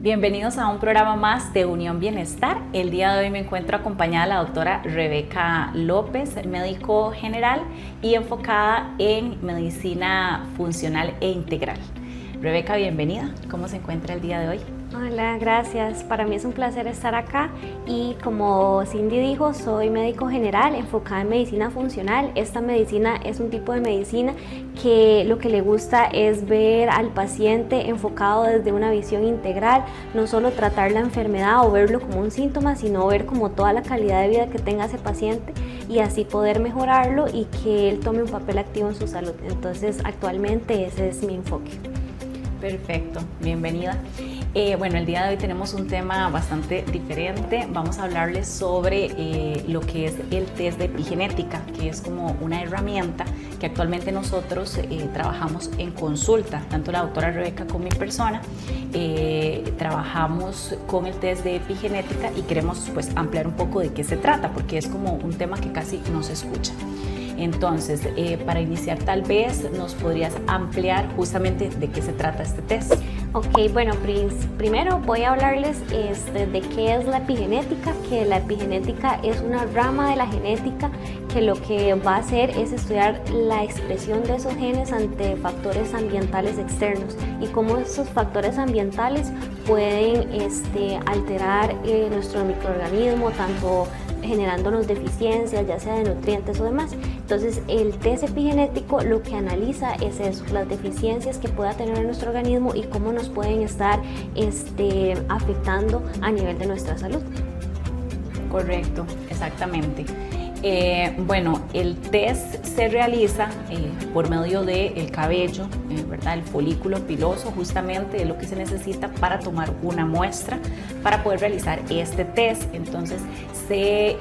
Bienvenidos a un programa más de Unión Bienestar. El día de hoy me encuentro acompañada de la doctora Rebeca López, médico general y enfocada en medicina funcional e integral. Rebeca, bienvenida. ¿Cómo se encuentra el día de hoy? Hola, gracias. Para mí es un placer estar acá y como Cindy dijo, soy médico general enfocada en medicina funcional. Esta medicina es un tipo de medicina que lo que le gusta es ver al paciente enfocado desde una visión integral, no solo tratar la enfermedad o verlo como un síntoma, sino ver como toda la calidad de vida que tenga ese paciente y así poder mejorarlo y que él tome un papel activo en su salud. Entonces, actualmente ese es mi enfoque. Perfecto, bienvenida. Bueno, el día de hoy tenemos un tema bastante diferente. Vamos a hablarles sobre lo que es el test de epigenética, que es como una herramienta que actualmente nosotros trabajamos en consulta, tanto la doctora Rebeca como mi persona. Trabajamos con el test de epigenética y queremos pues ampliar un poco de qué se trata, porque es como un tema que casi no se escucha. Entonces, para iniciar tal vez nos podrías ampliar justamente de qué se trata este test. Ok, bueno, primero voy a hablarles de qué es la epigenética, que la epigenética es una rama de la genética que lo que va a hacer es estudiar la expresión de esos genes ante factores ambientales externos y cómo esos factores ambientales pueden alterar nuestro microorganismo, tanto generándonos deficiencias, ya sea de nutrientes o demás. Entonces, el test epigenético lo que analiza es eso, las deficiencias que pueda tener nuestro organismo y cómo nos pueden estar afectando a nivel de nuestra salud. Correcto, exactamente. Bueno, el test se realiza por medio del cabello, ¿verdad? El folículo piloso justamente es lo que se necesita para tomar una muestra para poder realizar este test. Entonces se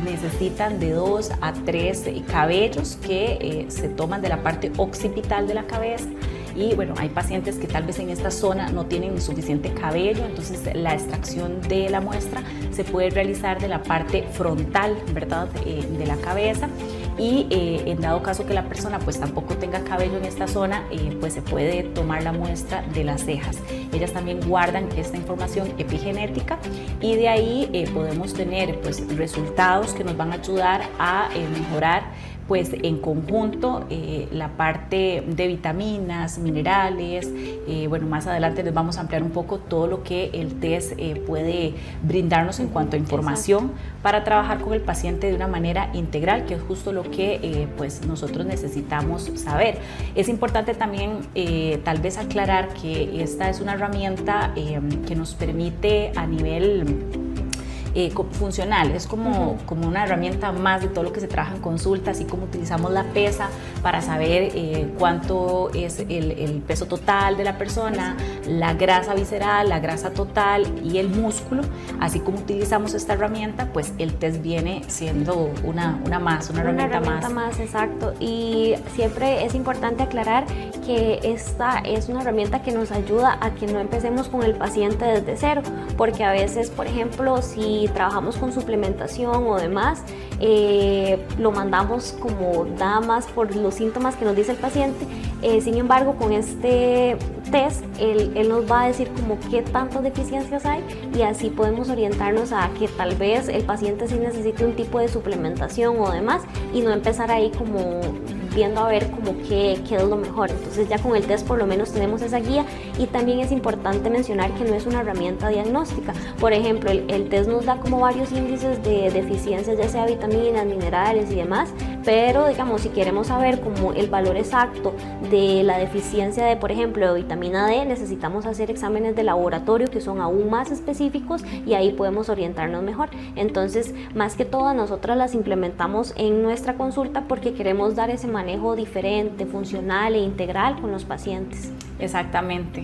necesitan de 2 a 3 cabellos que se toman de la parte occipital de la cabeza. Y bueno, hay pacientes que tal vez en esta zona no tienen suficiente cabello, entonces la extracción de la muestra se puede realizar de la parte frontal, ¿verdad? De la cabeza. Y en dado caso que la persona pues tampoco tenga cabello en esta zona, pues se puede tomar la muestra de las cejas. Ellas también guardan esta información epigenética y de ahí podemos tener pues resultados que nos van a ayudar a mejorar pues en conjunto la parte de vitaminas, minerales. Bueno, más adelante les vamos a ampliar un poco todo lo que el test puede brindarnos en cuanto a información. Exacto. Para trabajar con el paciente de una manera integral, que es justo lo que pues nosotros necesitamos saber. Es importante también tal vez aclarar que esta es una herramienta que nos permite a nivel funcional, es como una herramienta más de todo lo que se trabaja en consulta, así como utilizamos la pesa para saber cuánto es el peso total de la persona, la grasa visceral, la grasa total y el músculo, así como utilizamos esta herramienta, pues el test viene siendo una herramienta más. Exacto, y siempre es importante aclarar que esta es una herramienta que nos ayuda a que no empecemos con el paciente desde cero, porque a veces, por ejemplo, si trabajamos con suplementación o demás, lo mandamos como damas por los síntomas que nos dice el paciente. Sin embargo, con este test, él nos va a decir como qué tantas deficiencias hay y así podemos orientarnos a que tal vez el paciente sí necesite un tipo de suplementación o demás y no empezar ahí como viendo a ver como qué es lo mejor. Entonces ya con el test por lo menos tenemos esa guía y también es importante mencionar que no es una herramienta diagnóstica. Por ejemplo, el test nos da como varios índices de deficiencias, ya sea vitaminas, minerales y demás, pero digamos si queremos saber como el valor exacto de la deficiencia de, por ejemplo, de vitamina D, necesitamos hacer exámenes de laboratorio que son aún más específicos y ahí podemos orientarnos mejor. Entonces, más que todo, nosotras las implementamos en nuestra consulta porque queremos dar ese manejo diferente, funcional e integral con los pacientes. Exactamente,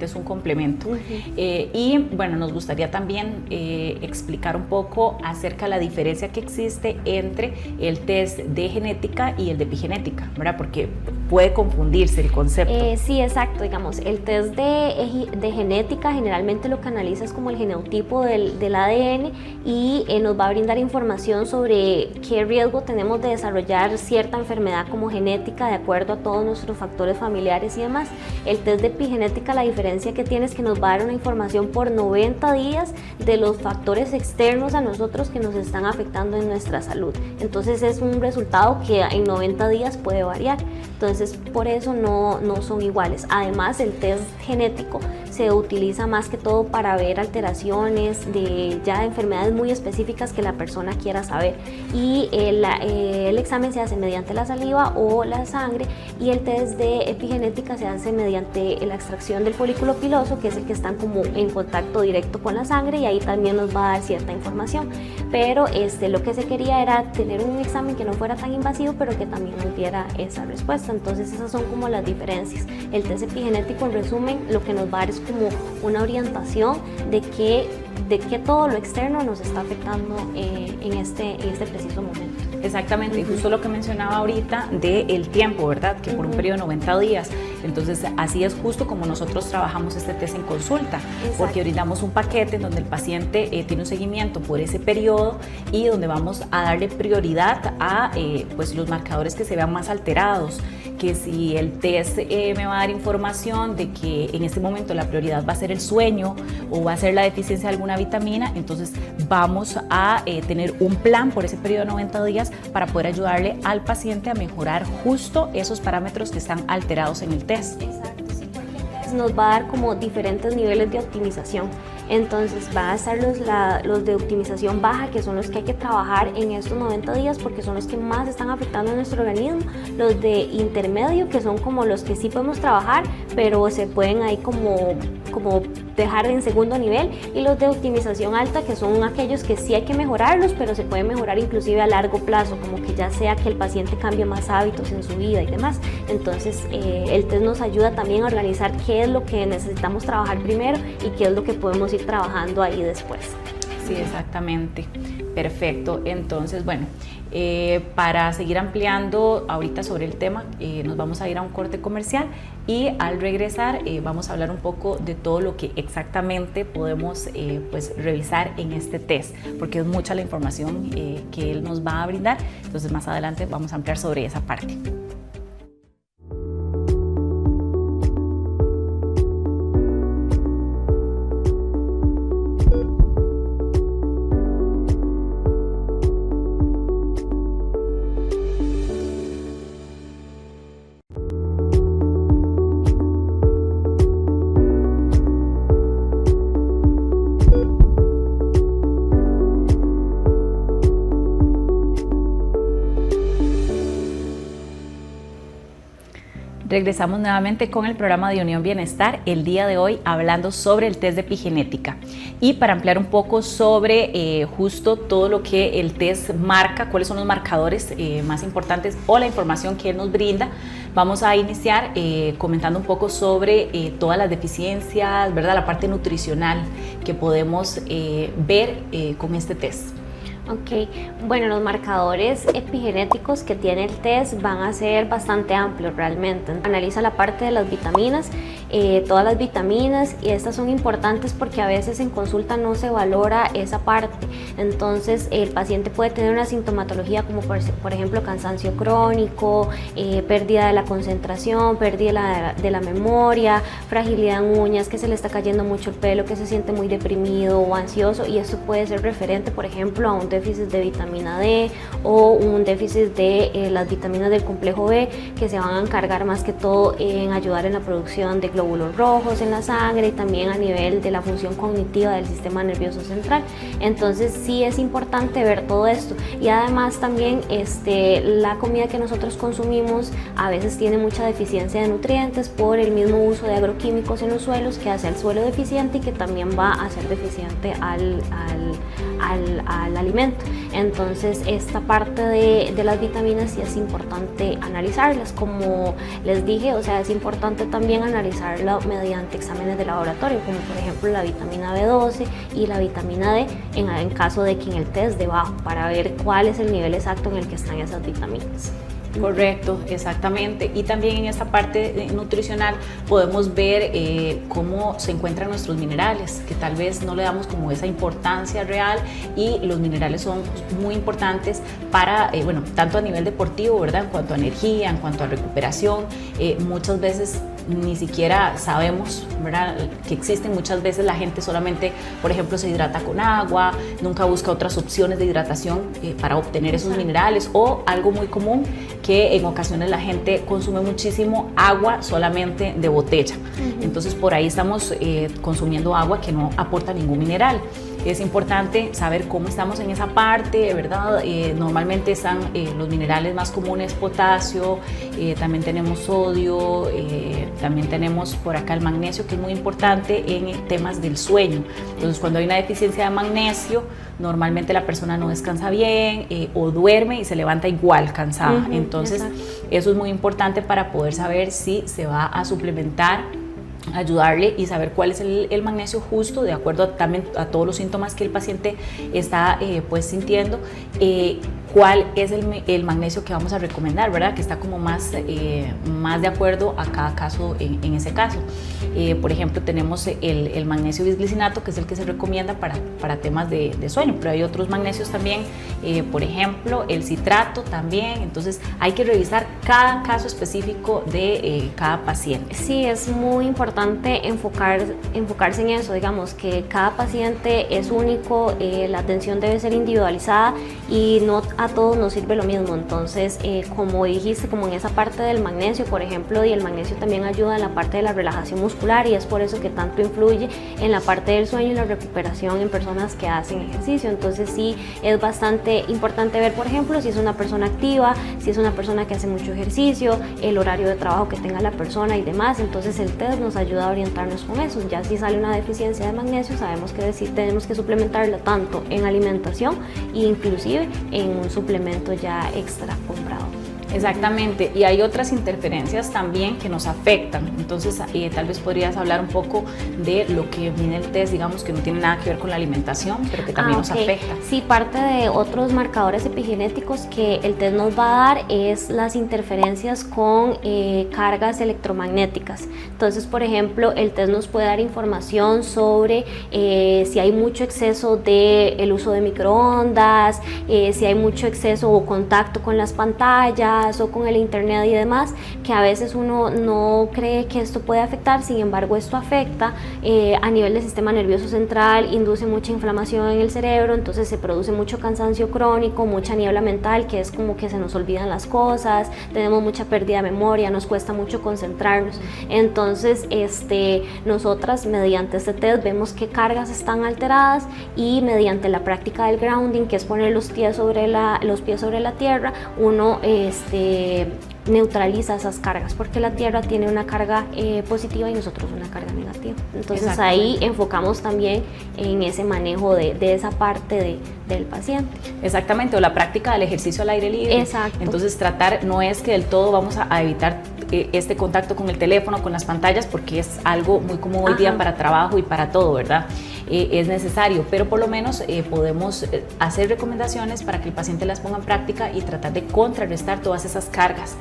es un complemento. Y bueno, nos gustaría también explicar un poco acerca de la diferencia que existe entre el test de genética y el de epigenética, ¿verdad? Porque puede confundirse el concepto. Sí, exacto, digamos, el test de genética generalmente lo que analiza es como el genotipo del ADN y nos va a brindar información sobre qué riesgo tenemos de desarrollar cierta enfermedad como genética de acuerdo a todos nuestros factores familiares y demás. El test de epigenética, la diferencia que tiene es que nos va a dar una información por 90 días de los factores externos a nosotros que nos están afectando en nuestra salud. Entonces es un resultado que en 90 días puede variar. Entonces por eso no son iguales. Además el test genético se utiliza más que todo para ver alteraciones de enfermedades muy específicas que la persona quiera saber, y el examen se hace mediante la saliva o la sangre, y el test de epigenética se hace mediante la extracción del folículo piloso, que es el que está como en contacto directo con la sangre, y ahí también nos va a dar cierta información. Pero lo que se quería era tener un examen que no fuera tan invasivo, pero que también nos diera esa respuesta. Entonces esas son como las diferencias. El test epigenético, en resumen, lo que nos va a dar es como una orientación de qué todo lo externo nos está afectando en este preciso momento. Exactamente, y justo lo que mencionaba ahorita del tiempo, ¿verdad? Que por un periodo de 90 días. Entonces, así es justo como nosotros trabajamos este test en consulta. Exacto. Porque brindamos un paquete en donde el paciente tiene un seguimiento por ese periodo y donde vamos a darle prioridad a pues los marcadores que se vean más alterados. Que si el test me va a dar información de que en este momento la prioridad va a ser el sueño o va a ser la deficiencia de alguna vitamina, entonces vamos a tener un plan por ese periodo de 90 días para poder ayudarle al paciente a mejorar justo esos parámetros que están alterados en el test. Exacto, sí, porque el test nos va a dar como diferentes niveles de optimización. Entonces van a estar los de optimización baja, que son los que hay que trabajar en estos 90 días porque son los que más están afectando a nuestro organismo. Los de intermedio, que son como los que sí podemos trabajar, pero se pueden ahí como dejar en segundo nivel. Y los de optimización alta, que son aquellos que sí hay que mejorarlos, pero se pueden mejorar inclusive a largo plazo, como que ya sea que el paciente cambie más hábitos en su vida y demás. Entonces el test nos ayuda también a organizar qué es lo que necesitamos trabajar primero y qué es lo que podemos ir trabajando ahí después. Sí, exactamente. Perfecto. Entonces, bueno, para seguir ampliando ahorita sobre el tema, nos vamos a ir a un corte comercial y al regresar vamos a hablar un poco de todo lo que exactamente podemos pues revisar en este test, porque es mucha la información que él nos va a brindar. Entonces, más adelante vamos a ampliar sobre esa parte. Regresamos nuevamente con el programa de Unión Bienestar, el día de hoy hablando sobre el test de epigenética. Y para ampliar un poco sobre justo todo lo que el test marca, cuáles son los marcadores más importantes o la información que él nos brinda, vamos a iniciar comentando un poco sobre todas las deficiencias, ¿verdad? La parte nutricional que podemos ver con este test. Ok, bueno, los marcadores epigenéticos que tiene el test van a ser bastante amplios realmente. Analiza la parte de las vitaminas, todas las vitaminas, y estas son importantes porque a veces en consulta no se valora esa parte. Entonces el paciente puede tener una sintomatología como por ejemplo cansancio crónico, pérdida de la concentración, pérdida de la memoria, fragilidad en uñas, que se le está cayendo mucho el pelo, que se siente muy deprimido o ansioso, y esto puede ser referente por ejemplo a un déficit de vitamina D o un déficit de las vitaminas del complejo B, que se van a encargar más que todo en ayudar en la producción de glóbulos rojos en la sangre y también a nivel de la función cognitiva del sistema nervioso central. Entonces sí es importante ver todo esto, y además también la comida que nosotros consumimos a veces tiene mucha deficiencia de nutrientes por el mismo uso de agroquímicos en los suelos, que hace al suelo deficiente y que también va a ser deficiente al alimento. Entonces esta parte de las vitaminas sí es importante analizarlas, como les dije, o sea, es importante también analizarla mediante exámenes de laboratorio, como por ejemplo la vitamina B12 y la vitamina D en caso de que en el test de bajo, para ver cuál es el nivel exacto en el que están esas vitaminas. Correcto, exactamente. Y también en esta parte nutricional podemos ver cómo se encuentran nuestros minerales, que tal vez no le damos como esa importancia real, y los minerales son muy importantes para, bueno, tanto a nivel deportivo, ¿verdad? En cuanto a energía, en cuanto a recuperación, muchas veces ni siquiera sabemos, ¿verdad?, que existen. Muchas veces la gente solamente, por ejemplo, se hidrata con agua, nunca busca otras opciones de hidratación para obtener esos minerales, o algo muy común, que en ocasiones la gente consume muchísimo agua solamente de botella. Entonces por ahí estamos consumiendo agua que no aporta ningún mineral. Es importante saber cómo estamos en esa parte, ¿verdad? Normalmente están los minerales más comunes: potasio, también tenemos sodio, también tenemos por acá el magnesio, que es muy importante en temas del sueño. Entonces, cuando hay una deficiencia de magnesio, normalmente la persona no descansa bien, o duerme y se levanta igual cansada. Entonces, eso es muy importante para poder saber si se va a suplementar, ayudarle y saber cuál es el magnesio justo, de acuerdo también a todos los síntomas que el paciente está pues sintiendo, cuál es el magnesio que vamos a recomendar, ¿verdad? Que está como más de acuerdo a cada caso en ese caso. Por ejemplo, tenemos el magnesio bisglicinato, que es el que se recomienda para temas de sueño, pero hay otros magnesios también, por ejemplo, el citrato también. Entonces hay que revisar cada caso específico de cada paciente. Sí, es muy importante enfocarse en eso, digamos que cada paciente es único, la atención debe ser individualizada y no a todos nos sirve lo mismo. Entonces, como dijiste, como en esa parte del magnesio, por ejemplo, y el magnesio también ayuda en la parte de la relajación muscular, y es por eso que tanto influye en la parte del sueño y la recuperación en personas que hacen ejercicio. Entonces sí, es bastante importante ver, por ejemplo, si es una persona activa, si es una persona que hace mucho ejercicio, el horario de trabajo que tenga la persona y demás. Entonces el test nos ayuda a orientarnos con eso. Ya si sale una deficiencia de magnesio, sabemos que tenemos que suplementarla tanto en alimentación e inclusive en un suplemento ya extra comprado. Exactamente, y hay otras interferencias también que nos afectan. Entonces, tal vez podrías hablar un poco de lo que mide el test, digamos, que no tiene nada que ver con la alimentación, pero que también nos afecta. Sí, parte de otros marcadores epigenéticos que el test nos va a dar es las interferencias con cargas electromagnéticas. Entonces, por ejemplo, el test nos puede dar información sobre si hay mucho exceso del uso de microondas, si hay mucho exceso o contacto con las pantallas o con el internet y demás, que a veces uno no cree que esto puede afectar. Sin embargo, esto afecta a nivel del sistema nervioso central, induce mucha inflamación en el cerebro, entonces se produce mucho cansancio crónico, mucha niebla mental, que es como que se nos olvidan las cosas, tenemos mucha pérdida de memoria, nos cuesta mucho concentrarnos. Entonces nosotras mediante este test vemos qué cargas están alteradas, y mediante la práctica del grounding, que es poner los pies sobre la tierra, uno neutraliza esas cargas, porque la tierra tiene una carga positiva y nosotros una carga negativa. Entonces ahí enfocamos también en ese manejo de esa parte del paciente. Exactamente, o la práctica del ejercicio al aire libre. Exacto. Entonces tratar, no es que del todo vamos a evitar este contacto con el teléfono, con las pantallas, porque es algo muy común hoy día para trabajo y para todo, ¿verdad? Es necesario, pero por lo menos podemos hacer recomendaciones para que el paciente las ponga en práctica y tratar de contrarrestar todas esas cargas,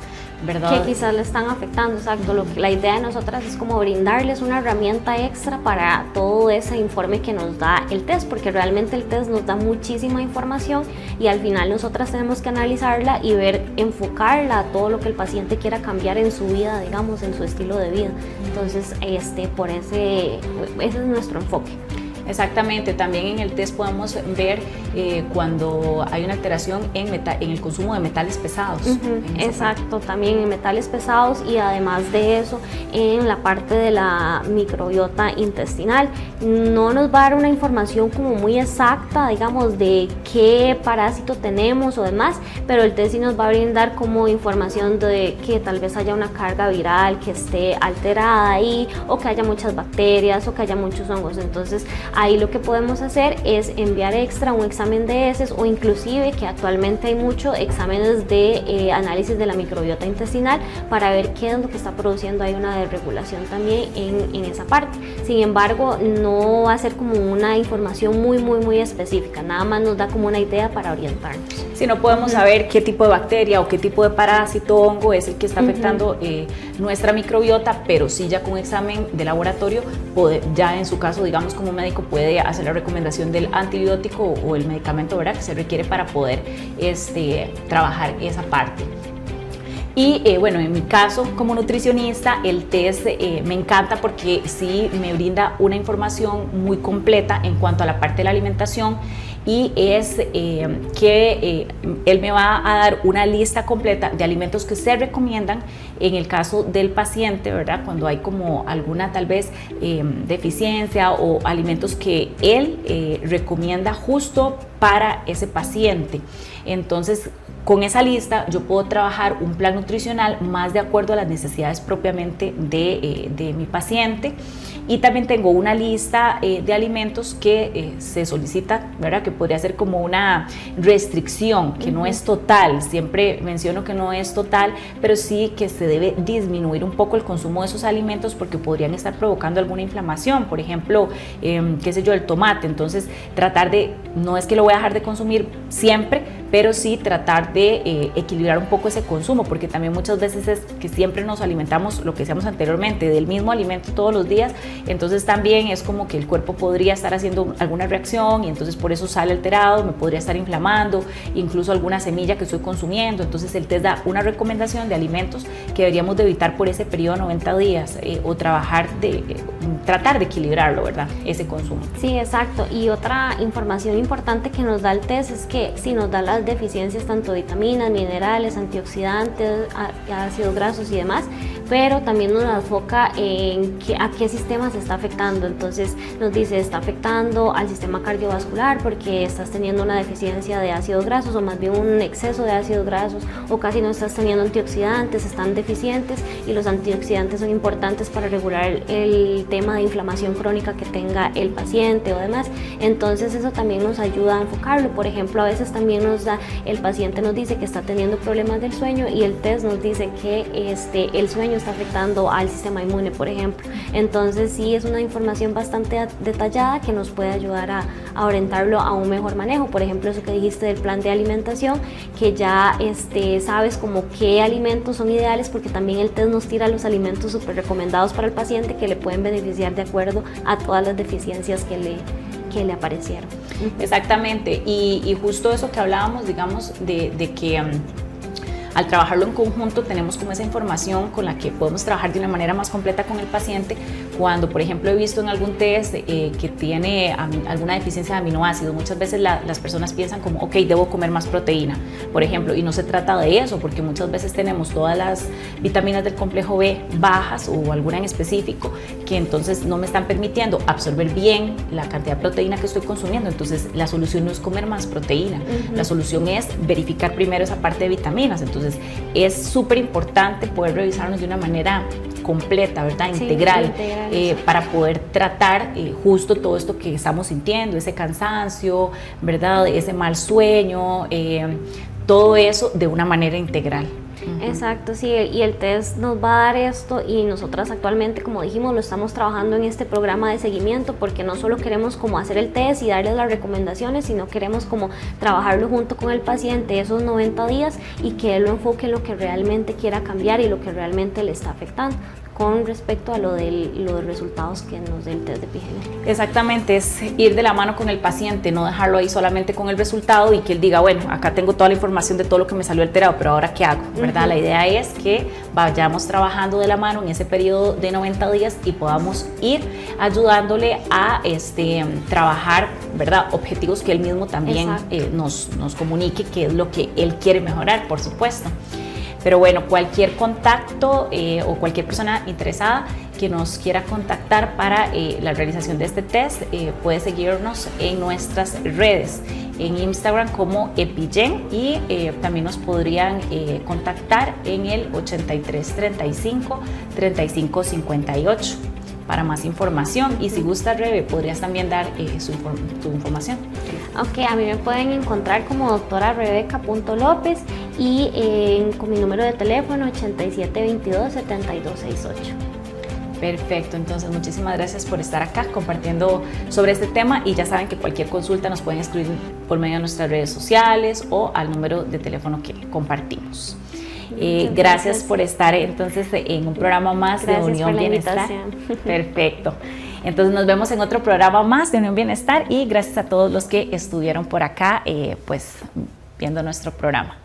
¿verdad? Que quizás le están afectando, exacto. La idea de nosotras es como brindarles una herramienta extra para todo ese informe que nos da el test, porque realmente el test nos da muchísima información y al final nosotras tenemos que analizarla y enfocarla a todo lo que el paciente quiera cambiar en su vida, digamos, en su estilo de vida. Entonces, ese es nuestro enfoque. Exactamente, también en el test podemos ver cuando hay una alteración en el consumo de metales pesados. Exacto, también en metales pesados, y además de eso en la parte de la microbiota intestinal. No nos va a dar una información como muy exacta, digamos, de qué parásito tenemos o demás, pero el test sí nos va a brindar como información de que tal vez haya una carga viral que esté alterada ahí, o que haya muchas bacterias, o que haya muchos hongos. Entonces ahí lo que podemos hacer es enviar extra un examen de heces o inclusive, que actualmente hay muchos exámenes de análisis de la microbiota intestinal para ver qué es lo que está produciendo. Hay una desregulación también en esa parte. Sin embargo, no va a ser como una información muy específica, nada más nos da como una idea para orientarnos. Si no podemos saber qué tipo de bacteria o qué tipo de parásito o hongo es el que está afectando nuestra microbiota, pero sí ya con un examen de laboratorio, ya en su caso, digamos, como médico puede hacer la recomendación del antibiótico o el medicamento, ¿verdad?, que se requiere para poder trabajar esa parte. Y bueno, en mi caso como nutricionista, el test me encanta porque sí me brinda una información muy completa en cuanto a la parte de la alimentación, y es que él me va a dar una lista completa de alimentos que se recomiendan en el caso del paciente, ¿verdad? Cuando hay como alguna tal vez deficiencia o alimentos que él recomienda justo para ese paciente. Entonces, con esa lista yo puedo trabajar un plan nutricional más de acuerdo a las necesidades propiamente de mi paciente. Y también tengo una lista de alimentos que se solicita, ¿verdad?, que podría ser como una restricción, que no es total. Siempre menciono que no es total, pero sí que se debe disminuir un poco el consumo de esos alimentos porque podrían estar provocando alguna inflamación. Por ejemplo, qué sé yo, el tomate. Entonces, tratar de, no es que lo voy a dejar de consumir siempre, pero sí tratar de equilibrar un poco ese consumo, porque también muchas veces es que siempre nos alimentamos, lo que decíamos anteriormente, del mismo alimento todos los días. Entonces también es como que el cuerpo podría estar haciendo alguna reacción y entonces por eso sale alterado, me podría estar inflamando, incluso alguna semilla que estoy consumiendo. Entonces el test da una recomendación de alimentos que deberíamos de evitar por ese periodo de 90 días o tratar de equilibrarlo, ¿verdad?, ese consumo. Sí, exacto. Y otra información importante que nos da el test es que sí nos da las deficiencias tanto de vitaminas, minerales, antioxidantes, ácidos grasos y demás, pero también nos enfoca en a qué sistema se está afectando. Entonces nos dice, está afectando al sistema cardiovascular porque estás teniendo una deficiencia de ácidos grasos o más bien un exceso de ácidos grasos, o casi no estás teniendo antioxidantes, están deficientes, y los antioxidantes son importantes para regular el tema de inflamación crónica que tenga el paciente o demás. Entonces eso también nos ayuda a enfocarlo. Por ejemplo, a veces también el paciente nos dice que está teniendo problemas del sueño y el test nos dice que el sueño está afectando al sistema inmune, por ejemplo. Entonces sí es una información bastante detallada que nos puede ayudar a orientarlo a un mejor manejo. Por ejemplo, eso que dijiste del plan de alimentación, que ya sabes como qué alimentos son ideales, porque también el test nos tira los alimentos súper recomendados para el paciente que le pueden beneficiar de acuerdo a todas las deficiencias que le aparecieron. Exactamente, y justo eso que hablábamos, digamos, de que al trabajarlo en conjunto tenemos como esa información con la que podemos trabajar de una manera más completa con el paciente. Cuando, por ejemplo, he visto en algún test que tiene alguna deficiencia de aminoácidos, muchas veces las personas piensan como, ok, debo comer más proteína, por ejemplo, y no se trata de eso, porque muchas veces tenemos todas las vitaminas del complejo B bajas o alguna en específico, que entonces no me están permitiendo absorber bien la cantidad de proteína que estoy consumiendo. Entonces la solución no es comer más proteína, la solución es verificar primero esa parte de vitaminas. Entonces es súper importante poder revisarnos de una manera completa, ¿verdad? Sí, integral, para poder tratar justo todo esto que estamos sintiendo, ese cansancio, ¿verdad?, ese mal sueño, todo eso de una manera integral. Exacto, sí, y el test nos va a dar esto, y nosotras actualmente, como dijimos, lo estamos trabajando en este programa de seguimiento, porque no solo queremos como hacer el test y darles las recomendaciones, sino queremos como trabajarlo junto con el paciente esos 90 días y que él lo enfoque en lo que realmente quiera cambiar y lo que realmente le está afectando con respecto a los resultados que nos dé el test de epigenética. Exactamente, es ir de la mano con el paciente, no dejarlo ahí solamente con el resultado y que él diga, bueno, acá tengo toda la información de todo lo que me salió alterado, pero ahora ¿qué hago? ¿Verdad? La idea es que vayamos trabajando de la mano en ese periodo de 90 días y podamos ir ayudándole a trabajar, ¿verdad?, objetivos que él mismo también nos comunique qué es lo que él quiere mejorar, por supuesto. Pero bueno, cualquier contacto o cualquier persona interesada que nos quiera contactar para la realización de este test puede seguirnos en nuestras redes, en Instagram como Epigen, y también nos podrían contactar en el 83 35 35 58 para más información. Y si gusta, Rebe, podrías también dar tu información. Ok, a mí me pueden encontrar como doctora Rebeca.López y con mi número de teléfono 8722-7268. Perfecto, entonces muchísimas gracias por estar acá compartiendo sobre este tema y ya saben que cualquier consulta nos pueden escribir por medio de nuestras redes sociales o al número de teléfono que compartimos. Gracias por estar entonces en un programa más de Unión Bienestar. Perfecto. Entonces nos vemos en otro programa más de Unión Bienestar y gracias a todos los que estuvieron por acá pues viendo nuestro programa.